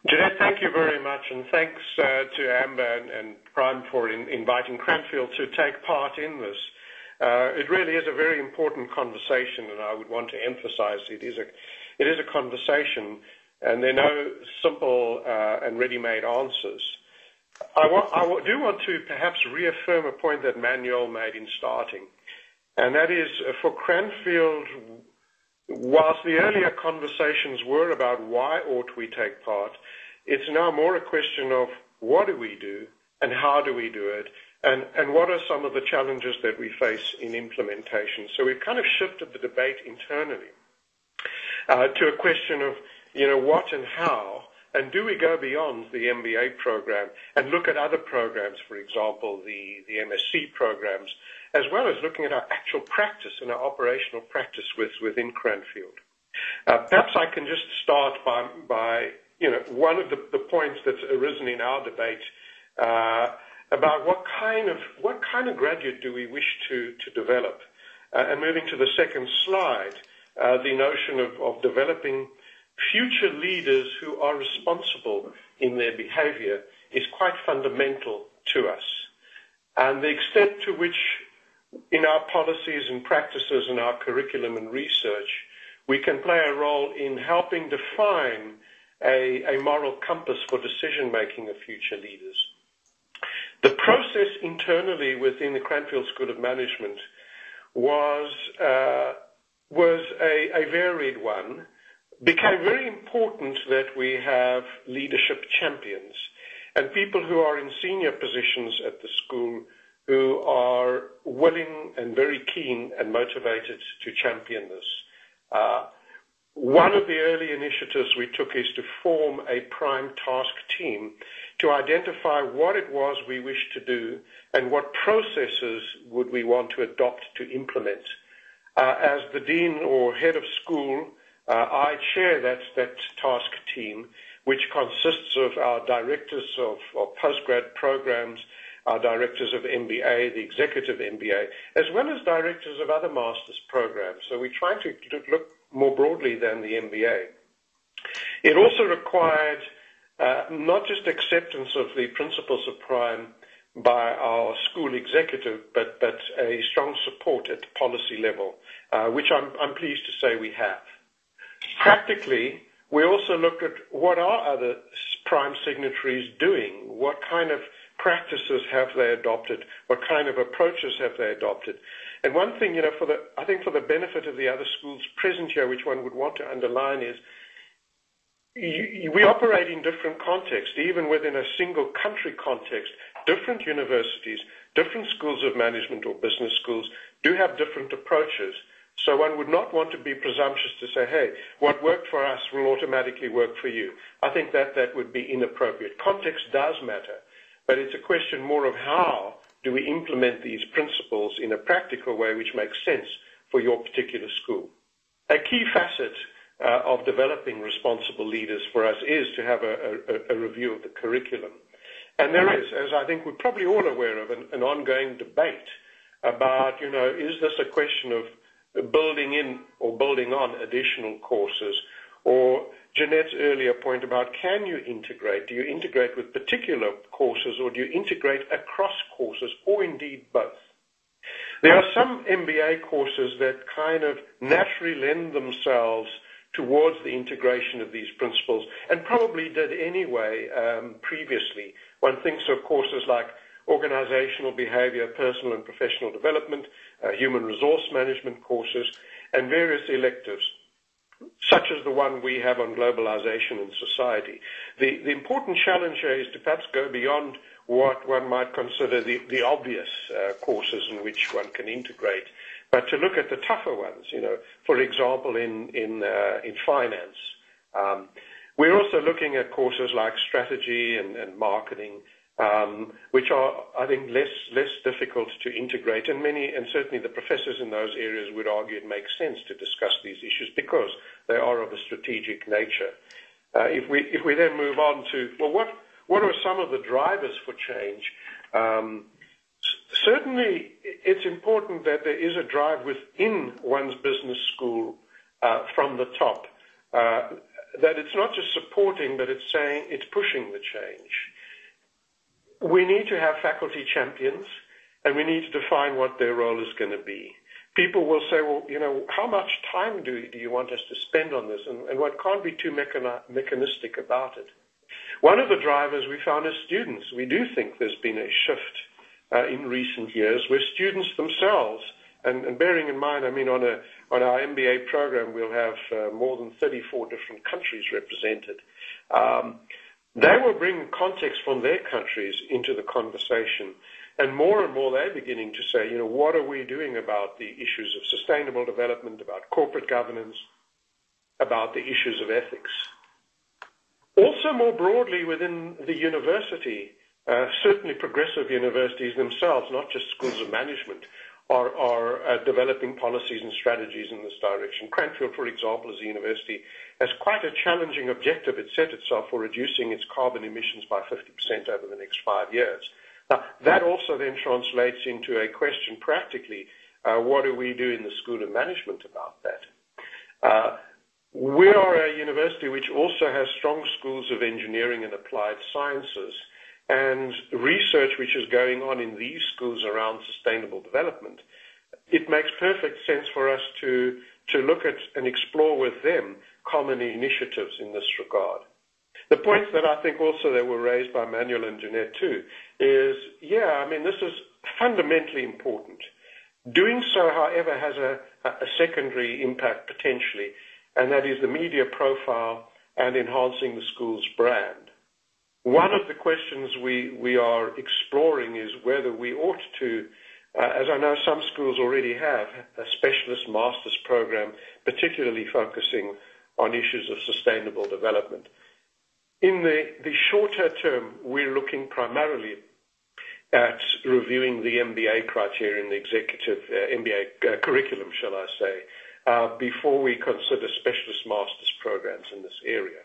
Jeanette, thank you very much, and thanks to Amber and Prime for inviting Cranfield to take part in this. It really is a very important conversation, and I would want to emphasize it is a conversation, and there are no simple and ready-made answers. I do want to perhaps reaffirm a point that Manuel made in starting, and that is for Cranfield, whilst the earlier conversations were about why ought we take part, it's now more a question of what do we do and how do we do it, and what are some of the challenges that we face in implementation. So we've kind of shifted the debate internally to a question of, what and how, and do we go beyond the MBA program and look at other programs, for example, the MSc programs, as well as looking at our actual practice and our operational practice within Cranfield. Perhaps I can just start by one of the points that's arisen in our debate about what kind of graduate do we wish to develop. And moving to the second slide, the notion of developing future leaders who are responsible in their behavior is quite fundamental to us. And the extent to which in our policies and practices and our curriculum and research, we can play a role in helping define a moral compass for decision-making of future leaders. The process internally within the Cranfield School of Management was a varied one. Became very important that we have leadership champions and people who are in senior positions at the school who are willing and very keen and motivated to champion this. One of the early initiatives we took is to form a prime task team to identify what it was we wished to do and what processes would we want to adopt to implement. As the dean or head of school, I chair that task team, which consists of our directors of postgrad programs, our directors of MBA, the executive MBA, as well as directors of other master's programs. So we're trying to look more broadly than the MBA. It also required not just acceptance of the principles of Prime by our school executive, but a strong support at the policy level, which I'm pleased to say we have. Practically, we also looked at what are other Prime signatories doing, what kind of practices have they adopted, what kind of approaches have they adopted. And one thing, I think for the benefit of the other schools present here, which one would want to underline is, we operate in different contexts, even within a single country context. Different universities, different schools of management or business schools do have different approaches. So one would not want to be presumptuous to say, hey, what worked for us will automatically work for you. I think that would be inappropriate. Context does matter, but it's a question more of how do we implement these principles in a practical way which makes sense for your particular school. A key facet of developing responsible leaders for us is to have a review of the curriculum. And there is, as I think we're probably all aware of, an ongoing debate about, is this a question of building in or building on additional courses, or Jeanette's earlier point about can you integrate? Do you integrate with particular courses, or do you integrate across courses, or indeed both? There are some MBA courses that kind of naturally lend themselves towards the integration of these principles, and probably did anyway previously. One thinks of courses like organizational behavior, personal and professional development, human resource management courses, and various electives, such as the one we have on globalization and society. The important challenge here is to perhaps go beyond what one might consider the obvious courses in which one can integrate, but to look at the tougher ones, for example, in finance. We're also looking at courses like strategy and marketing, which are, I think, less difficult to integrate, and certainly the professors in those areas would argue it makes sense to discuss these issues because they are of a strategic nature. If we then move on to, well, what are some of the drivers for change? Certainly, it's important that there is a drive within one's business school from the top. that it's not just supporting, but it's saying it's pushing the change. We need to have faculty champions, and we need to define what their role is going to be. People will say, well, how much time do you want us to spend on this? And one can't be too mechanistic about it. One of the drivers we found is students. We do think there's been a shift in recent years where students themselves, and bearing in mind, on our MBA program, we'll have more than 34 different countries represented. They will bring context from their countries into the conversation. And more they're beginning to say, what are we doing about the issues of sustainable development, about corporate governance, about the issues of ethics. Also more broadly within the university, certainly progressive universities themselves, not just schools of management, are developing policies and strategies in this direction. Cranfield, for example, as a university, has quite a challenging objective it set itself for reducing its carbon emissions by 50% over the next 5 years. Now, that also then translates into a question practically, what do we do in the School of Management about that? We are a university which also has strong schools of engineering and applied sciences, and research which is going on in these schools around sustainable development. It makes perfect sense for us to look at and explore with them common initiatives in this regard. The points that I think also that were raised by Manuel and Jeanette too is, this is fundamentally important. Doing so, however, has a secondary impact potentially, and that is the media profile and enhancing the school's brand. One of the questions we are exploring is whether we ought to, as I know some schools already have, a specialist master's program, particularly focusing on issues of sustainable development. In the shorter term, we're looking primarily at reviewing the MBA criteria in the executive MBA curriculum, shall I say, before we consider specialist master's programs in this area.